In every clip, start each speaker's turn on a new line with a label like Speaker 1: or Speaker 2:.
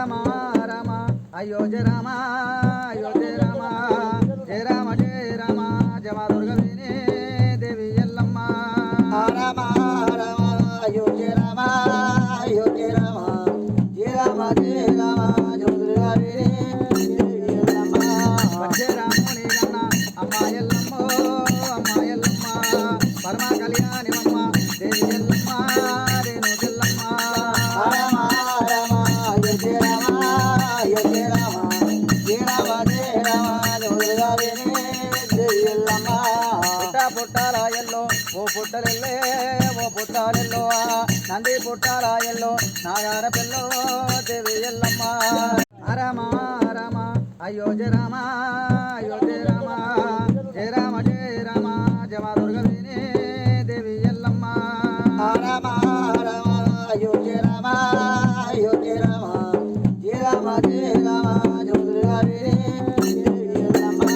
Speaker 1: రమ రమ అయ్యో జయ రామ అయ్యో జయ రామ జయ రామ జయ రామ జమ దుర్గవేణి దేవి ఎల్లమ్మ
Speaker 2: రామ రామ అయ్యో జయ రామ అయ్యో జయ రామ జయ రామ జయ రామ జమ దుర్గవేణి దేవి ఎల్లమ్మ
Speaker 1: వచ్చే రాముని కన్న అమ్మ ఎల్లమ్మ అమ్మ ఎల్లమ్మ పరమ కళ్యాణివమ్మ దేవి ఎల్లమ్మ రేణు ఎల్లమ్మ
Speaker 2: రామ రామ అయ్యో జయ రామ అయ్యో జయ రామ జయ రామ జయ రామ జమ దుర్గవేణి దేవి ఎల్లమ్మ
Speaker 1: పుట్టాల ఎల్లో ఓ పుట్టలెల్లే ఓ పుట్టాలెల్లో నంది పుట్టాల ఎల్లో నాగార పిల్లో దేవి ఎల్లమ్మ రమ రమ అయ్యో జయ రామ అయ్యో జయ రామ జయ రామ జయ రామ జమ దుర్గవేణి దేవి ఎల్లమ్మ
Speaker 2: రామ రామ అయ్యో జయ రామ అయ్యో జయ రామ జయ రామ జయ రామ జమ దుర్గవేణి దేవి ఎల్లమ్మ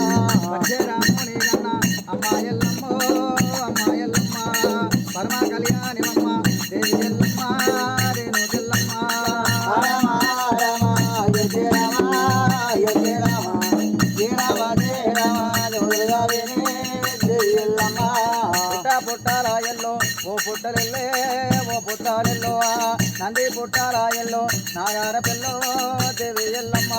Speaker 1: వచ్చే రాముని కన్న అమ్మ ఎల్లమ్మ అమ్మ ఎల్లమ్మ పరమ కళ్యాణివమ్మ దేవి ఎల్లమ్మ రేణు ఎల్లమ్మ
Speaker 2: రామ రామ అయ్యో జయ రామ అయ్యో జయ రామ జయ రామ జయ రామ జమ దుర్గవేణి దేవి ఎల్లమ్మ
Speaker 1: పుట్టాల ఎల్లో ఓ పుట్టలెల్లే ఓ పుట్టాలెల్లో నంది పుట్టాల ఎల్లో నాగార పిల్లో దేవి ఎల్లమ్మ